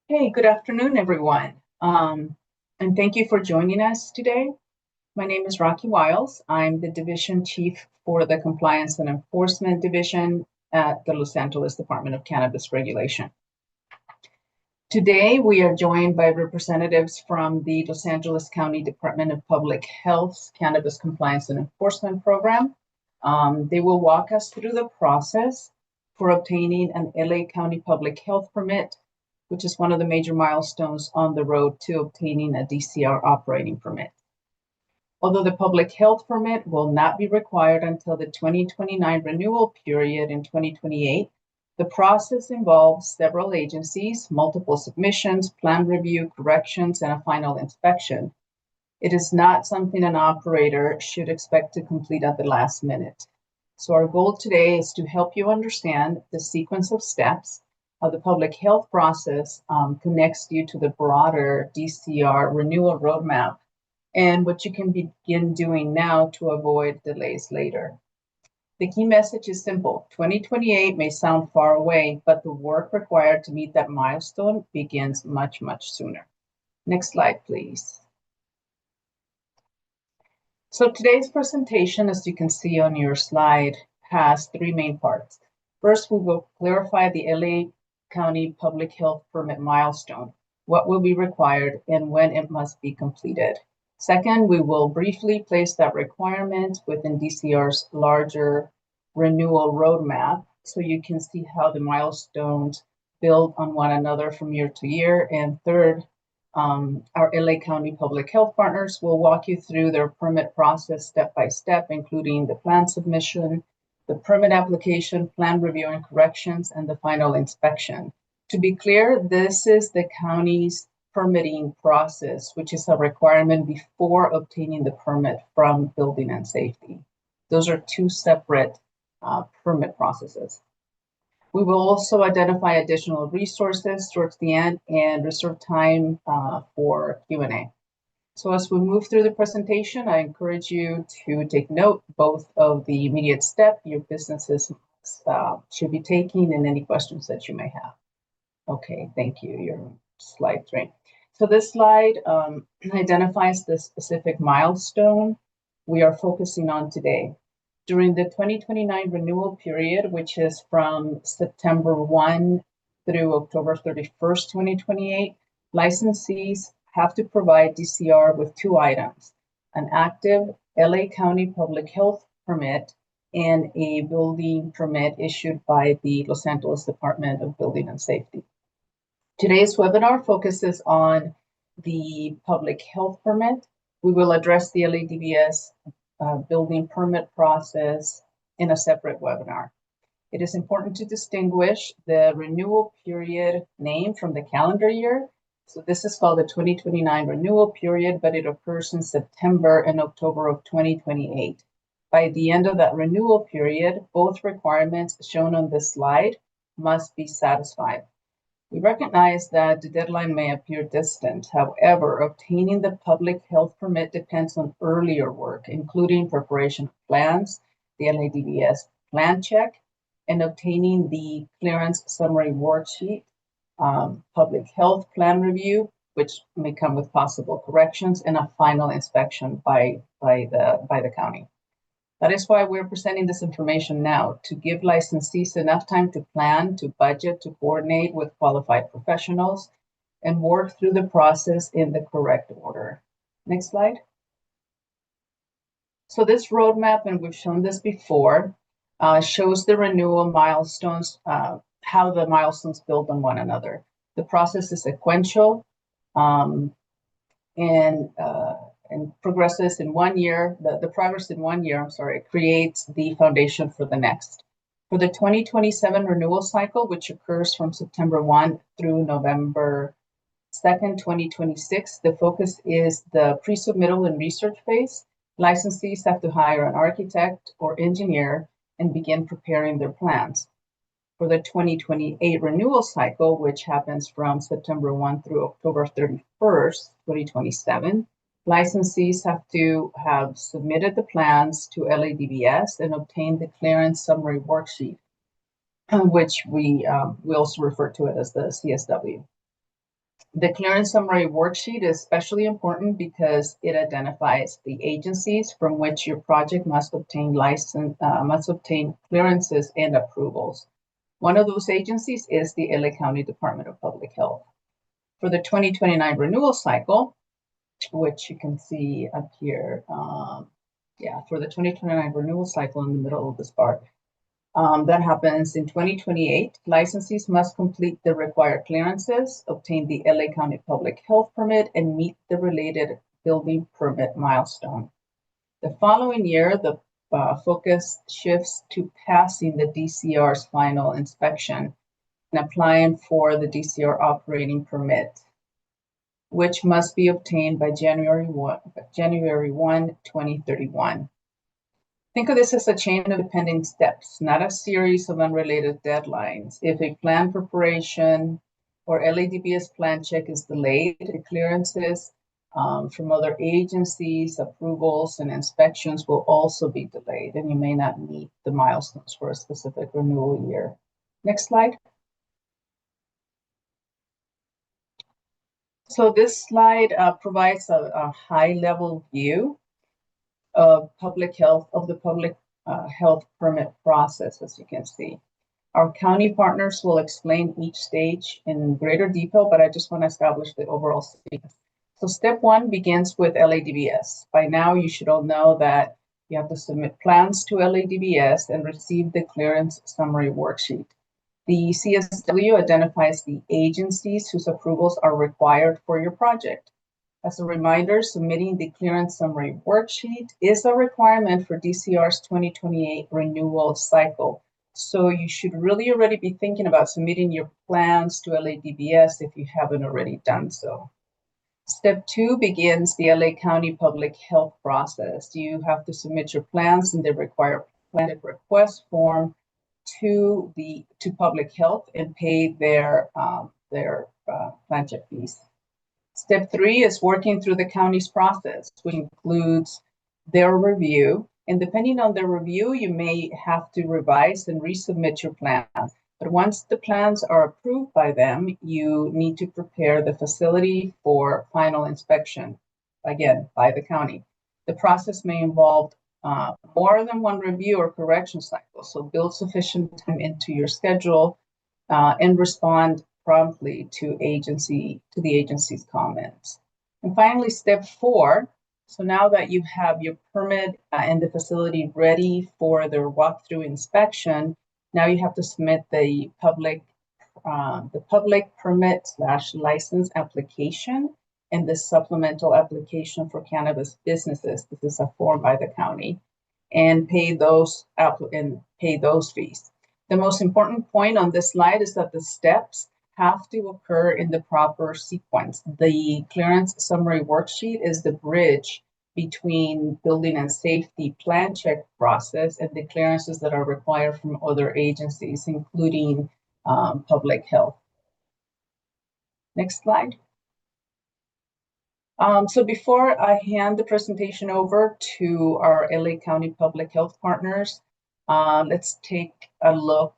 Hey, good afternoon, everyone. And thank you for joining us today. My name is Rocky Wiles. I'm the Division Chief for the Compliance and Enforcement Division at the Los Angeles Department of Cannabis Regulation. Today, we are joined by representatives from the Los Angeles County Department of Public Health's Cannabis Compliance and Enforcement Program. They will walk us through the process for obtaining an LA County Public Health permit, which is one of the major milestones on the road to obtaining a DCR operating permit. Although the public health permit will not be required until the 2029 renewal period in 2028, the process involves several agencies, multiple submissions, plan review, corrections, and a final inspection. It is not something an operator should expect to complete at the last minute. So our goal today is to help you understand the sequence of steps, how the public health process connects you to the broader DCR renewal roadmap, and what you can begin doing now to avoid delays later. The key message is simple. 2028 may sound far away, but the work required to meet that milestone begins much, much sooner. Next slide, please. So today's presentation, as you can see on your slide, has three main parts. First, we will clarify the LA County Public Health Permit milestone, what will be required and when it must be completed. Second, we will briefly place that requirement within DCR's larger renewal roadmap so you can see how the milestones build on one another from year to year. And third, our LA County Public Health partners will walk you through their permit process step by step, including the plan submission, the permit application, plan review and corrections, and the final inspection. To be clear, this is the county's permitting process, which is a requirement before obtaining the permit from Building and Safety. Those are two separate permit processes. We will also identify additional resources towards the end and reserve time for Q&A. So as we move through the presentation, I encourage you to take note both of the immediate step your businesses should be taking and any questions that you may have. Okay, thank you. You're on slide 3. So this slide identifies the specific milestone we are focusing on today. During the 2029 renewal period, which is from September 1 through October 31st, 2028, licensees have to provide DCR with two items, an active LA County Public Health permit and a building permit issued by the Los Angeles Department of Building and Safety. Today's webinar focuses on the public health permit. We will address the LADBS building permit process in a separate webinar. It is important to distinguish the renewal period name from the calendar year. So this is called the 2029 renewal period, but it occurs in September and October of 2028. By the end of that renewal period, both requirements shown on this slide must be satisfied. We recognize that the deadline may appear distant. However, obtaining the public health permit depends on earlier work, including preparation of plans, the LADBS plan check, and obtaining the clearance summary worksheet, public health plan review, which may come with possible corrections, and a final inspection by the county. That is why we're presenting this information now, to give licensees enough time to plan, to budget, to coordinate with qualified professionals, and work through the process in the correct order. Next slide. So this roadmap, and we've shown this before, shows the renewal milestones, how the milestones build on one another. The process is sequential, and progresses in 1 year, the progress in 1 year, creates the foundation for the next. For the 2027 renewal cycle, which occurs from September 1 through November 2nd, 2026, the focus is the pre-submittal and research phase. Licensees have to hire an architect or engineer and begin preparing their plans. For the 2028 renewal cycle, which happens from September 1 through October 31st, 2027, licensees have to have submitted the plans to LADBS and obtained the clearance summary worksheet, which we also refer to it as the CSW. The clearance summary worksheet is especially important because it identifies the agencies from which your project must obtain clearances and approvals. One of those agencies is the LA County Department of Public Health. For the 2029 renewal cycle, which you can see up here, for the 2029 renewal cycle in the middle of this bar, that happens in 2028. Licensees must complete the required clearances, obtain the LA County Public Health Permit, and meet the related building permit milestone. The following year, the focus shifts to passing the DCR's final inspection and applying for the DCR operating permit, which must be obtained by January 1, 2031. Think of this as a chain of dependent steps, not a series of unrelated deadlines. If a plan preparation or LADBS plan check is delayed, the clearances from other agencies, approvals, and inspections will also be delayed, and you may not meet the milestones for a specific renewal year. Next slide. So this slide provides a high-level view of the public health permit process, as you can see. Our county partners will explain each stage in greater detail, but I just want to establish the overall sequence. So step one begins with LADBS. By now, you should all know that you have to submit plans to LADBS and receive the clearance summary worksheet. The CSW identifies the agencies whose approvals are required for your project. As a reminder, submitting the clearance summary worksheet is a requirement for DCR's 2028 renewal cycle. So you should really already be thinking about submitting your plans to LADBS if you haven't already done so. Step two begins the LA County Public Health process. You have to submit your plans in the required plan request form to Public Health and pay their plan check fees. Step three is working through the county's process, which includes their review. And depending on their review, you may have to revise and resubmit your plans. But once the plans are approved by them, you need to prepare the facility for final inspection, again, by the county. The process may involve more than one review or correction cycle, so build sufficient time into your schedule and respond promptly to the agency's comments. And finally, step four. So now that you have your permit and the facility ready for their walkthrough inspection, now you have to submit the public permit / license application and the supplemental application for cannabis businesses. This is a form by the county, and pay those fees. The most important point on this slide is that the steps have to occur in the proper sequence. The clearance summary worksheet is the bridge between building and safety plan check process and the clearances that are required from other agencies, including public health. Next slide. So before I hand the presentation over to our LA County Public Health partners, let's take a look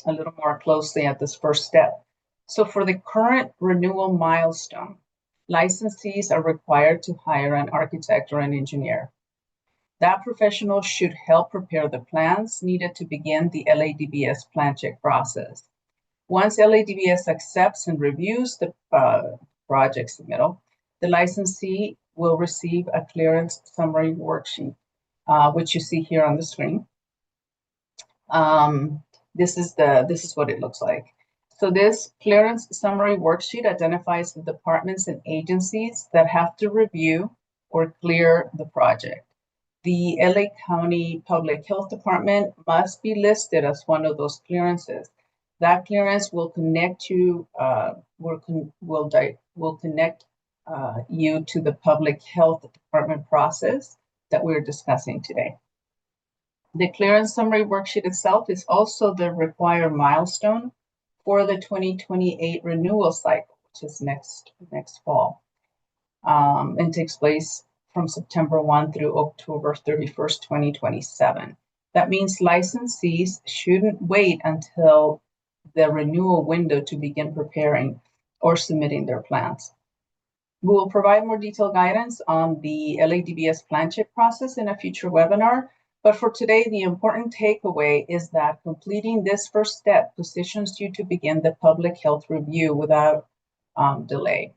a little more closely at this first step. So for the current renewal milestone, licensees are required to hire an architect or an engineer. That professional should help prepare the plans needed to begin the LADBS plan check process. Once LADBS accepts and reviews the project submittal, the licensee will receive a clearance summary worksheet, which you see here on the screen. This is what it looks like. So this clearance summary worksheet identifies the departments and agencies that have to review or clear the project. The LA County Public Health Department must be listed as one of those clearances. That clearance will connect you, will connect you to the Public Health Department process that we're discussing today. The clearance summary worksheet itself is also the required milestone for the 2028 renewal cycle, which is next fall, and takes place from September 1 through October 31st, 2027. That means licensees shouldn't wait until the renewal window to begin preparing or submitting their plans. We will provide more detailed guidance on the LADBS plan check process in a future webinar, but for today, the important takeaway is that completing this first step positions you to begin the public health review without delay.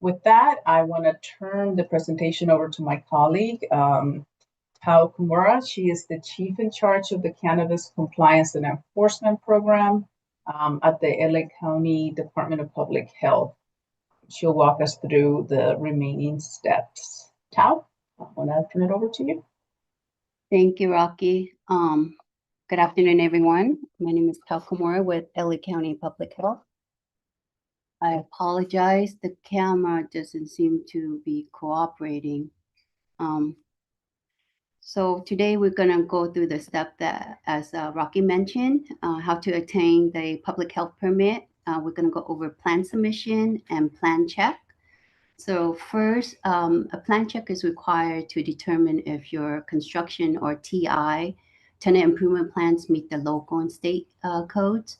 With that, I want to turn the presentation over to my colleague, Tao Kimura. She is the chief in charge of the Cannabis Compliance and Enforcement Program at the LA County Department of Public Health. She'll walk us through the remaining steps. Tao, I want to turn it over to you. Thank you, Rocky. Good afternoon, everyone. My name is Tao Kimura with LA County Public Health. I apologize, the camera doesn't seem to be cooperating. So today we're going to go through the step that, as Rocky mentioned, how to obtain the public health permit. We're going to go over plan submission and plan check. So first, a plan check is required to determine if your construction or TI, tenant improvement plans, meet the local and state codes.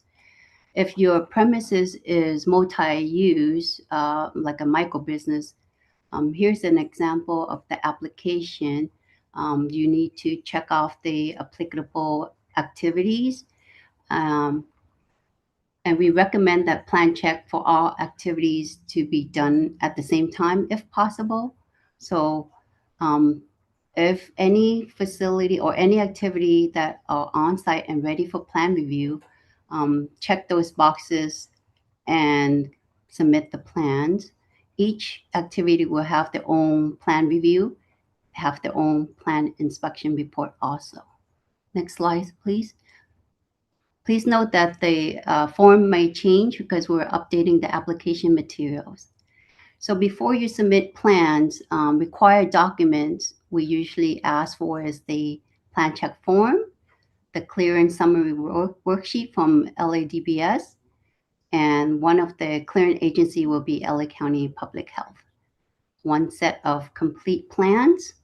If your premises is multi-use, like a micro business, here's an example of the application. You need to check off the applicable activities. And we recommend that plan check for all activities to be done at the same time if possible. So if any facility or any activity that are on site and ready for plan review, check those boxes and submit the plans. Each activity will have their own plan review, have their own plan inspection report also. Next slide, please. Please note that the form may change because we're updating the application materials. So before you submit plans, required documents we usually ask for is the plan check form, the clearance summary worksheet from LADBS, and one of the clearing agency will be LA County Public Health. One set of complete plans.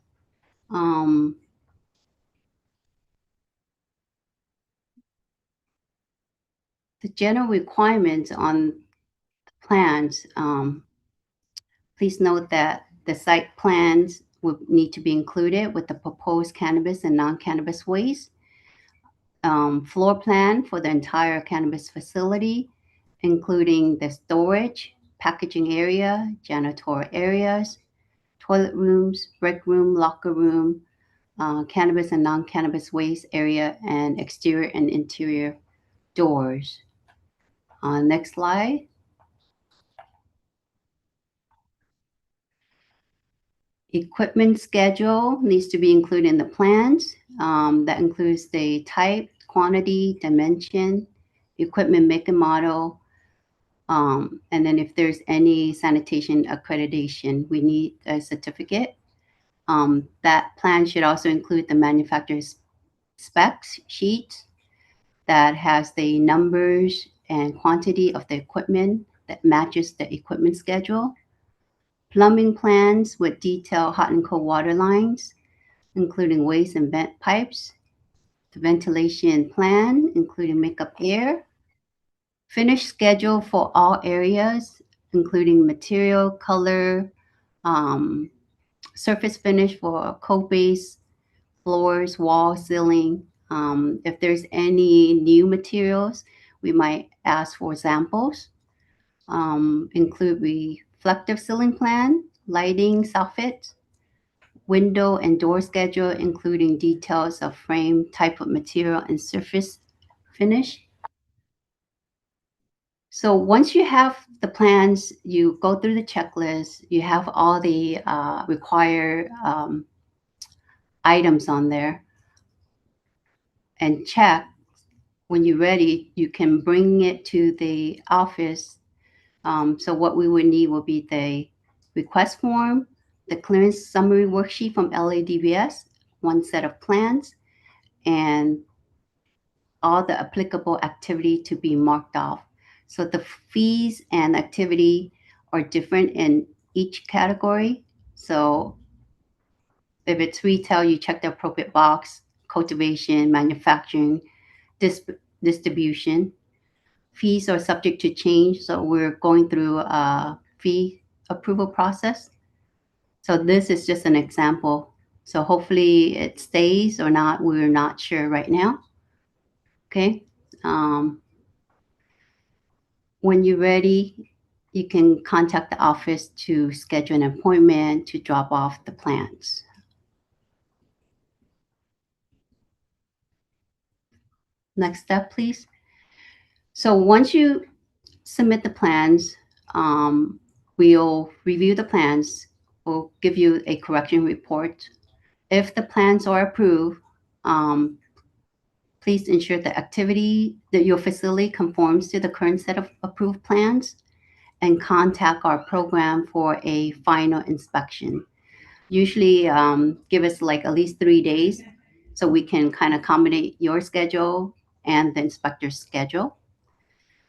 The general requirements on the plans, please note that the site plans would need to be included with the proposed cannabis and non-cannabis waste, floor plan for the entire cannabis facility, including the storage, packaging area, janitorial areas, toilet rooms, break room, locker room, cannabis and non-cannabis waste area, and exterior and interior doors. Next slide. Equipment schedule needs to be included in the plans. That includes the type, quantity, dimension, equipment make and model, and then if there's any sanitation accreditation, we need a certificate. That plan should also include the manufacturer's specs sheet that has the numbers and quantity of the equipment that matches the equipment schedule. Plumbing plans with detailed hot and cold water lines, including waste and vent pipes. The ventilation plan, including makeup air. Finish schedule for all areas, including material, color, surface finish for coat base, floors, wall, ceiling. If there's any new materials, we might ask for samples. Include reflective ceiling plan, lighting, soffit, window and door schedule, including details of frame, type of material, and surface finish. So once you have the plans, you go through the checklist, you have all the required items on there, and check. When you're ready, you can bring it to the office. So what we would need will be the request form, the clearance summary worksheet from LADBS, one set of plans, and all the applicable activity to be marked off. So the fees and activity are different in each category. So if it's retail, you check the appropriate box, cultivation, manufacturing, distribution. fees are subject to change, so we're going through a fee approval process. So this is just an example. So hopefully it stays or not, we're not sure right now. Okay. When you're ready, you can contact the office to schedule an appointment to drop off the plans. Next step, please. So once you submit the plans, we'll review the plans. We'll give you a correction report. If the plans are approved, um, please ensure the activity that your facility conforms to the current set of approved plans and contact our program for a final inspection. Usually give us like at least 3 days so we can kind of accommodate your schedule and the inspector's schedule.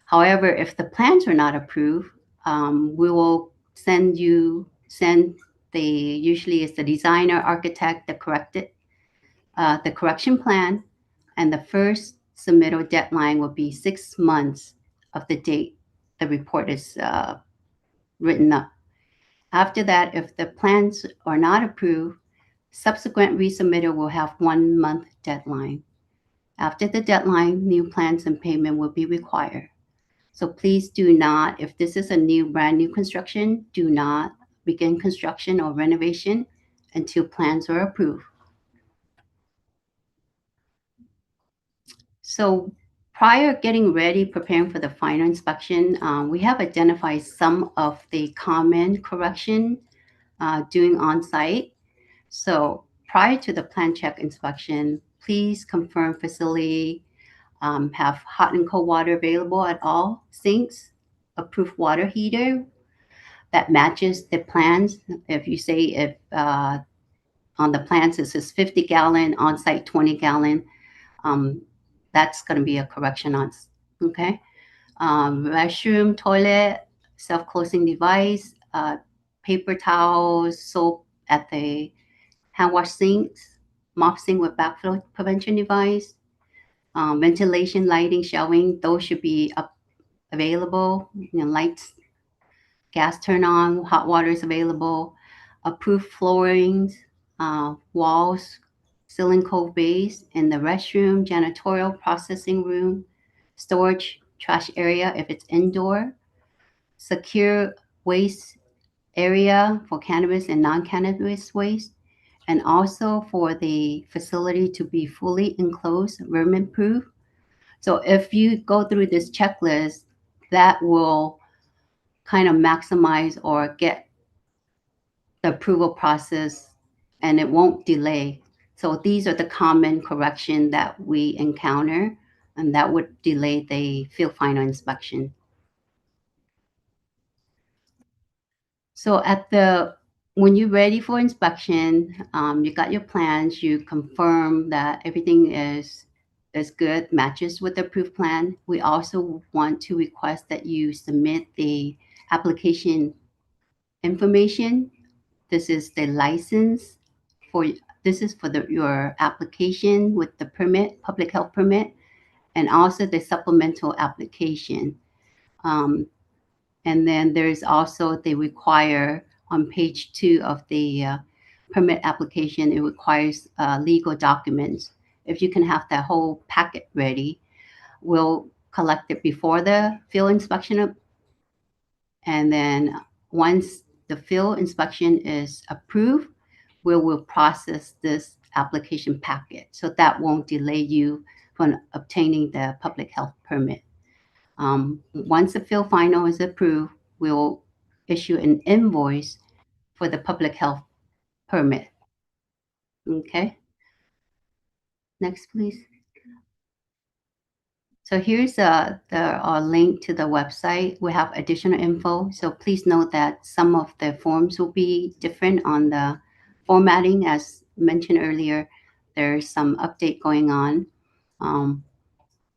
However, if the plans are not approved, we will send the usually it's the designer architect that corrected the correction plan, and the first submittal deadline will be 6 months of the date the report is written up. After that, if the plans are not approved, subsequent resubmittal will have 1 month deadline. After the deadline, new plans and payment will be required. So please do not, if this is a brand new construction, do not begin construction or renovation until plans are approved. So prior getting ready, preparing for the final inspection, we have identified some of the common correction doing on site. So prior to the plan check inspection, please confirm facility have hot and cold water available at all sinks, approved water heater that matches the plans. If you say if on the plans it says 50 gallon, on site 20 gallon, um, that's going to be a correction on, okay? Restroom, toilet, self-closing device, paper towels, soap at the hand wash sinks, mop sink with backflow prevention device, ventilation, lighting, shelving, those should be available. Lights, gas turn on, hot water is available, approved floorings, walls, ceiling cold base in the restroom, janitorial processing room, storage, trash area if it's indoor, secure waste area for cannabis and non-cannabis waste, and also for the facility to be fully enclosed, vermin-proof. So if you go through this checklist, that will kind of maximize or get the approval process and it won't delay. So these are the common correction that we encounter and that would delay the field final inspection. So when you're ready for inspection, you got your plans, you confirm that everything is good, matches with the approved plan. We also want to request that you submit the application information. This is the license for this is for your application with the permit, public health permit, and also the supplemental application. And then there's also they require on page 2 of the permit application, it requires legal documents. If you can have that whole packet ready, we'll collect it before the field inspection. And then once the field inspection is approved, we will process this application packet. So that won't delay you from obtaining the public health permit. Once the field final is approved, we'll issue an invoice for the public health permit. Okay. Next, please. So here's a link to the website. We have additional info. So please note that some of the forms will be different on the formatting. As mentioned earlier, there's some update going on.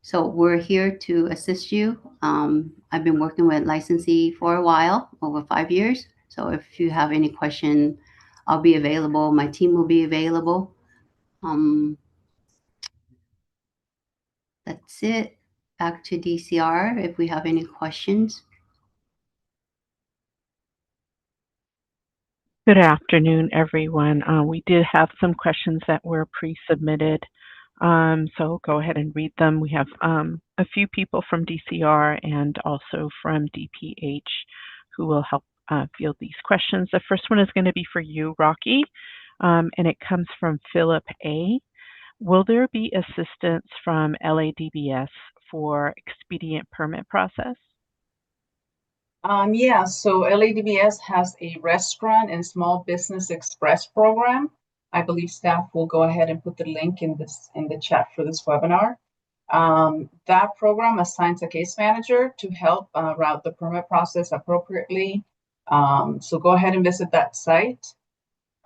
So we're here to assist you. I've been working with licensee for a while, over 5 years. So if you have any question, I'll be available. My team will be available. That's it. back to DCR if we have any questions. Good afternoon, everyone. We did have some questions that were pre-submitted, so go ahead and read them. We have a few people from DCR and also from DPH who will help field these questions. The first one is going to be for you, Rocky, and it comes from Philip A. Will there be assistance from LADBS for expedient permit process? Yeah, so LADBS has a restaurant and small business express program. I believe staff will go ahead and put the link in the chat for this webinar. That program assigns a case manager to help route the permit process appropriately. So go ahead and visit that site,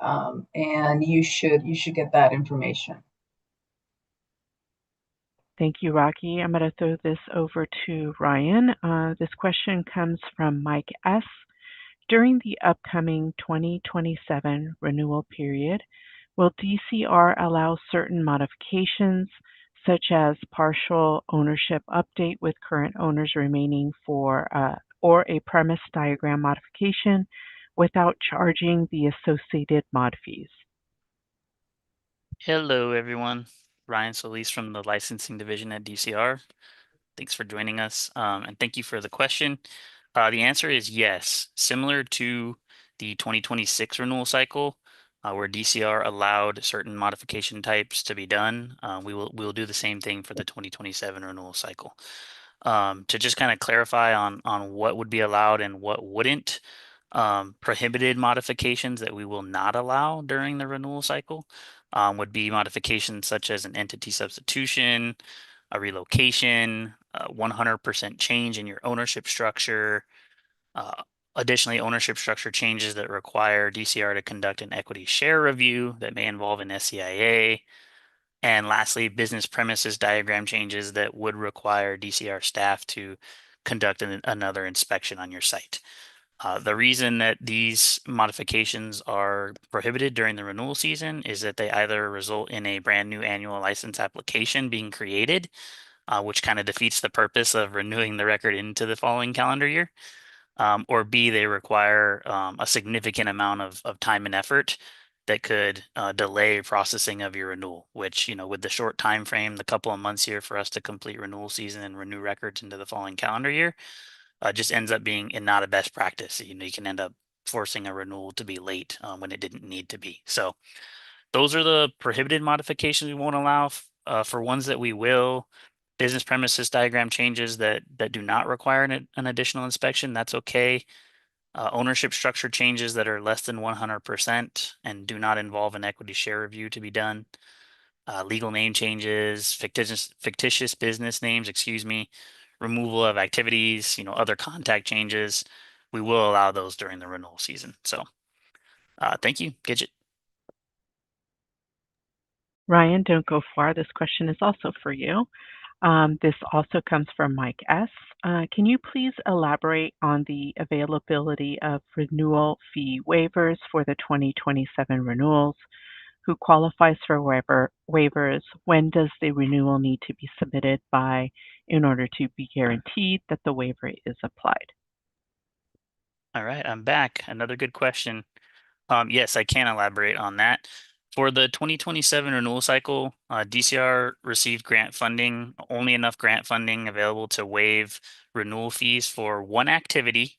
and you should get that information. Thank you, Rocky. I'm going to throw this over to Ryan. This question comes from Mike S. During the upcoming 2027 renewal period, will DCR allow certain modifications, such as partial ownership update with current owners remaining or a premise diagram modification without charging the associated mod fees? Hello, everyone. Ryan Solis from the licensing division at DCR. Thanks for joining us, and thank you for the question. The answer is yes. Similar to the 2026 renewal cycle, where DCR allowed certain modification types to be done, we'll do the same thing for the 2027 renewal cycle. To just kind of clarify on what would be allowed and what wouldn't, prohibited modifications that we will not allow during the renewal cycle would be modifications such as an entity substitution, a relocation, 100% change in your ownership structure. Additionally, ownership structure changes that require DCR to conduct an equity share review that may involve an SEIA. And lastly, business premises diagram changes that would require DCR staff to conduct another inspection on your site. The reason that these modifications are prohibited during the renewal season is that they either result in a brand new annual license application being created, which kind of defeats the purpose of renewing the record into the following calendar year, or B, they require a significant amount of time and effort that could delay processing of your renewal, which, with the short time frame, the couple of months here for us to complete renewal season and renew records into the following calendar year, just ends up being not a best practice. You can end up forcing a renewal to be late when it didn't need to be. So those are the prohibited modifications we won't allow. For ones that we will, business premises diagram changes that do not require an additional inspection, that's okay. Ownership structure changes that are less than 100% and do not involve an equity share review to be done. Legal name changes, fictitious business names, removal of activities, other contact changes, we will allow those during the renewal season. So thank you, Gidget. Ryan, don't go far. This question is also for you. This also comes from Mike S. Can you please elaborate on the availability of renewal fee waivers for the 2027 renewals? Who qualifies for waivers? When does the renewal need to be submitted by in order to be guaranteed that the waiver is applied? All right, I'm back. Another good question. Yes, I can elaborate on that. For the 2027 renewal cycle, DCR received grant funding, only enough grant funding available to waive renewal fees for one activity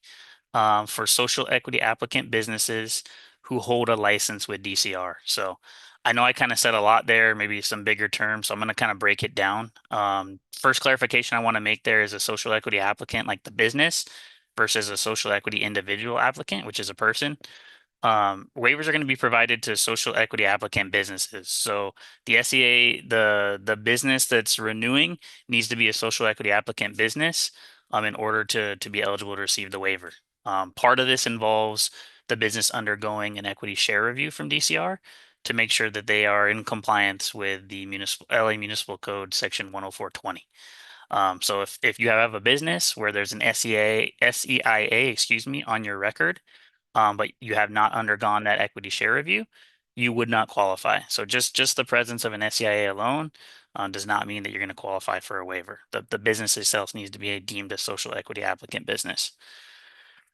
for social equity applicant businesses who hold a license with DCR. So I know I kind of said a lot there, maybe some bigger terms, so I'm going to kind of break it down. First clarification I want to make there is a social equity applicant like the business versus a social equity individual applicant, which is a person. Waivers are going to be provided to social equity applicant businesses. So the SEA, the business that's renewing needs to be a social equity applicant business in order to be eligible to receive the waiver. Part of this involves the business undergoing an equity share review from DCR to make sure that they are in compliance with the LA Municipal Code Section 10420. So if you have a business where there's an SEIA, on your record, but you have not undergone that equity share review, you would not qualify. So just the presence of an SEIA alone does not mean that you're going to qualify for a waiver. The business itself needs to be deemed a social equity applicant business.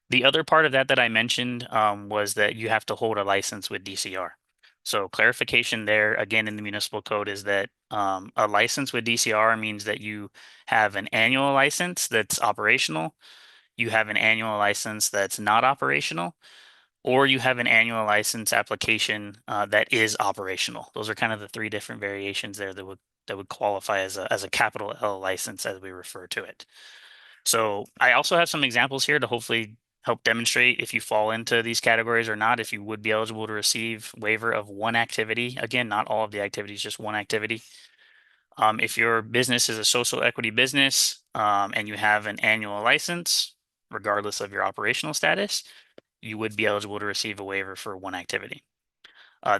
The other part of that I mentioned was that you have to hold a license with DCR. So clarification there, again, in the municipal code is that a license with DCR means that you have an annual license that's operational, you have an annual license that's not operational, or you have an annual license application that is operational. Those are kind of the three different variations there that would qualify as a capital L license, as we refer to it. So I also have some examples here to hopefully help demonstrate if you fall into these categories or not, if you would be eligible to receive waiver of one activity. Again, not all of the activities, just one activity. If your business is a social equity business and you have an annual license, regardless of your operational status, you would be eligible to receive a waiver for one activity.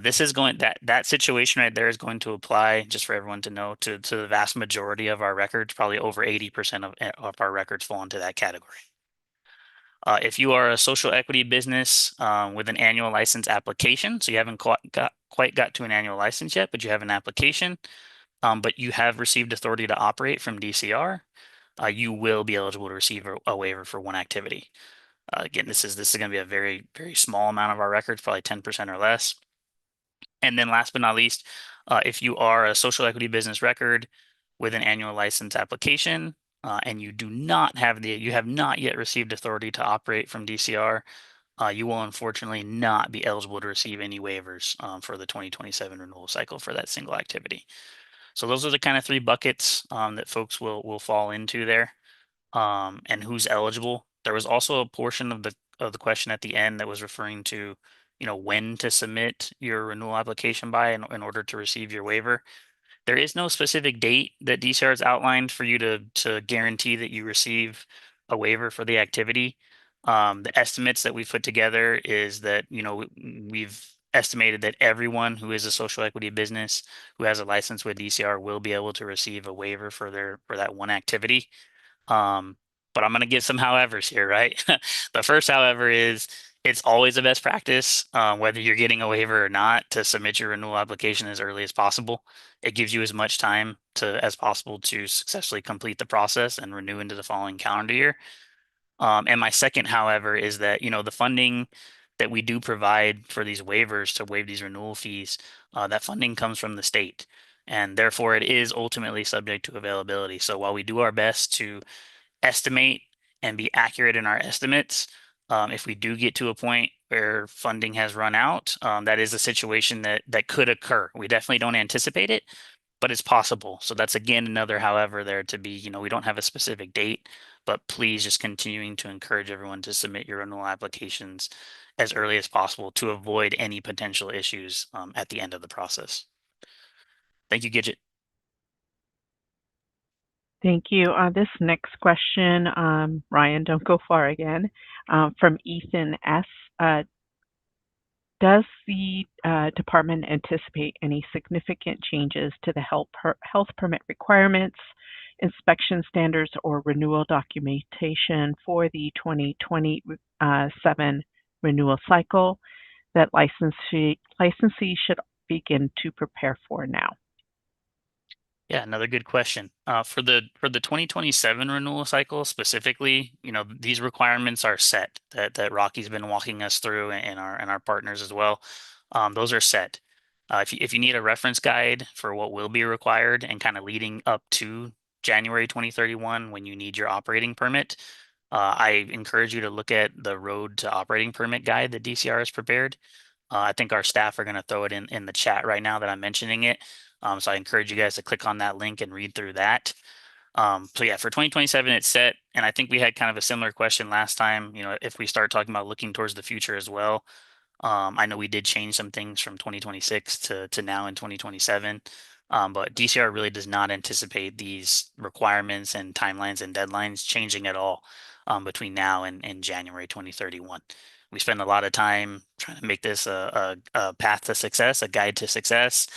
This is going that situation right there is going to apply, just for everyone to know, to the vast majority of our records. Probably over 80% of our records fall into that category. If you are a social equity business with an annual license application, so you haven't quite got to an annual license yet, but you have an application, but you have received authority to operate from DCR, you will be eligible to receive a waiver for one activity. Again, this is going to be a very, very small amount of our records, probably 10% or less. And then last but not least, if you are a social equity business record with an annual license application and you have not yet received authority to operate from DCR, you will unfortunately not be eligible to receive any waivers for the 2027 renewal cycle for that single activity. So those are the kind of three buckets that folks will fall into there, and who's eligible. There was also a portion of the question at the end that was referring to, when to submit your renewal application by in order to receive your waiver. There is no specific date that DCR has outlined for you to guarantee that you receive a waiver for the activity. The estimates that we've put together is that, we've estimated that everyone who is a social equity business who has a license with DCR will be able to receive a waiver for that one activity. But I'm going to give some howevers here, right? The first however is it's always a best practice, whether you're getting a waiver or not, to submit your renewal application as early as possible. It gives you as much time as possible to successfully complete the process and renew into the following calendar year. And my second, however, is that, the funding that we do provide for these waivers to waive these renewal fees, that funding comes from the state. And therefore, it is ultimately subject to availability. So while we do our best to estimate and be accurate in our estimates, if we do get to a point where funding has run out, that is a situation that could occur. We definitely don't anticipate it, but it's possible. So that's, again, another however there to be, we don't have a specific date, but please just continuing to encourage everyone to submit your renewal applications as early as possible to avoid any potential issues at the end of the process. Thank you, Gidget. Thank you. This next question, Ryan, don't go far again, from Ethan S. Does the department anticipate any significant changes to the health permit requirements, inspection standards, or renewal documentation for the 2027 renewal cycle that licensees should begin to prepare for now? Yeah, another good question. For the 2027 renewal cycle specifically, these requirements are set that Rocky's been walking us through, and our partners as well. Those are set. If you need a reference guide for what will be required and kind of leading up to January 2031 when you need your operating permit, I encourage you to look at the Road to Operating Permit guide that DCR has prepared. I think our staff are going to throw it in the chat right now that I'm mentioning it. So I encourage you guys to click on that link and read through that. So yeah, for 2027, it's set. And I think we had kind of a similar question last time, if we start talking about looking towards the future as well. I know we did change some things from 2026 to now in 2027. But DCR really does not anticipate these requirements and timelines and deadlines changing at all between now and January 2031. We spend a lot of time trying to make this a path to success, a guide to success.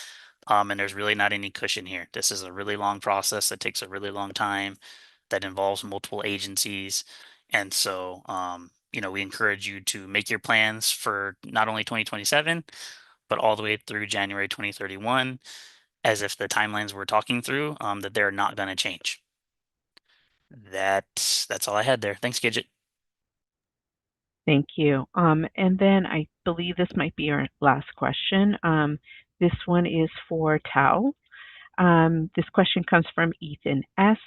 And there's really not any cushion here. This is a really long process that takes a really long time, that involves multiple agencies. And so, we encourage you to make your plans for not only 2027, but all the way through January 2031, as if the timelines we're talking through, that they're not going to change. That's all I had there. Thanks, Gidget. Thank you. And then I believe this might be our last question. This one is for Tao. This question comes from Ethan S.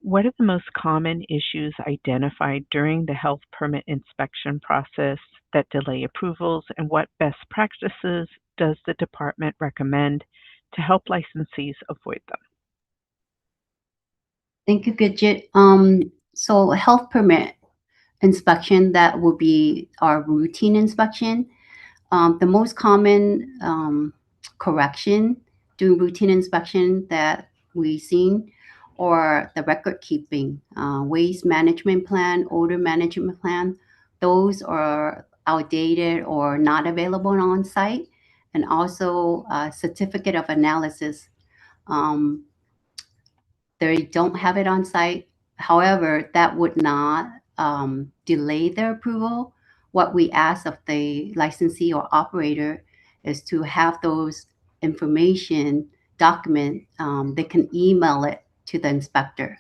What are the most common issues identified during the health permit inspection process that delay approvals, and what best practices does the department recommend to help licensees avoid them? Thank you, Gidget. So health permit inspection, that will be our routine inspection. The most common correction during routine inspection that we've seen, or the record keeping, waste management plan, odor management plan, those are outdated or not available on site. And also certificate of analysis. They don't have it on site. However, that would not delay their approval. What we ask of the licensee or operator is to have those information document. They can email it to the inspector.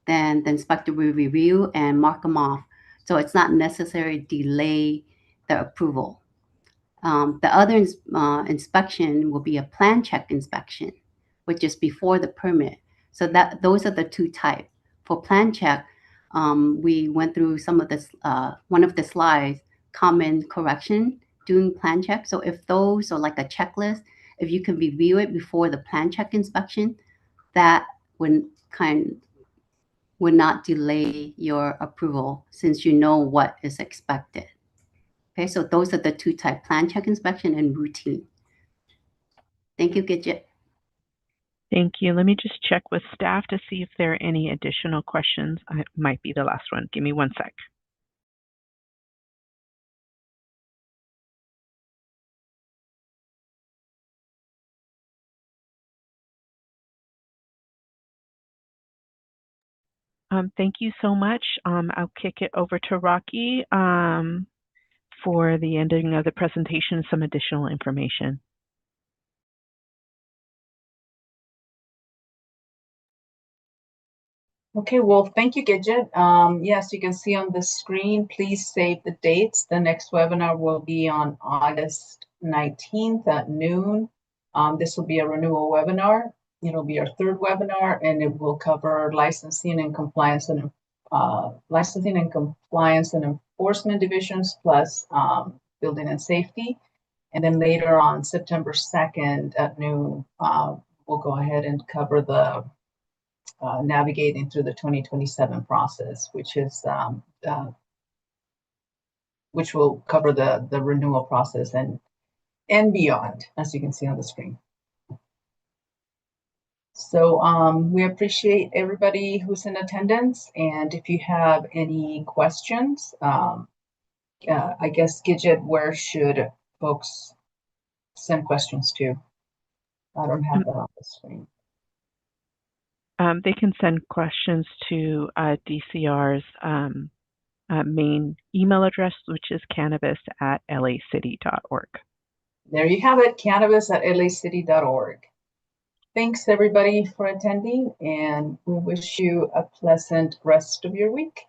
Then the inspector will review and mark them off. So it's not necessary to delay the approval. The other inspection will be a plan check inspection, which is before the permit. So that those are the two types. For plan check, we went through some of this, one of the slides, common correction doing plan check. So if those are like a checklist, if you can review it before the plan check inspection, that would not delay your approval, since you know what is expected. Okay, so those are the two types: plan check inspection and routine. Thank you, Gidget. Thank you. Let me just check with staff to see if there are any additional questions. It might be the last one. Give me one sec. Thank you so much. I'll kick it over to Rocky for the ending of the presentation, some additional information. Okay, well, thank you, Gidget. Yes, you can see on the screen, please save the dates. The next webinar will be on August 19th at noon. This will be a renewal webinar. It'll be our third webinar, and it will cover licensing and compliance and enforcement divisions, plus building and safety. And then later on September 2nd at noon, we'll go ahead and cover the navigating through the 2027 process, which will cover the renewal process and beyond, as you can see on the screen. So we appreciate everybody who's in attendance, and if you have any questions, I guess, Gidget, where should folks send questions to? I don't have that on the screen. They can send questions to DCR's main email address, which is cannabis@lacity.org. There you have it, cannabis@lacity.org. Thanks, everybody, for attending, and we wish you a pleasant rest of your week.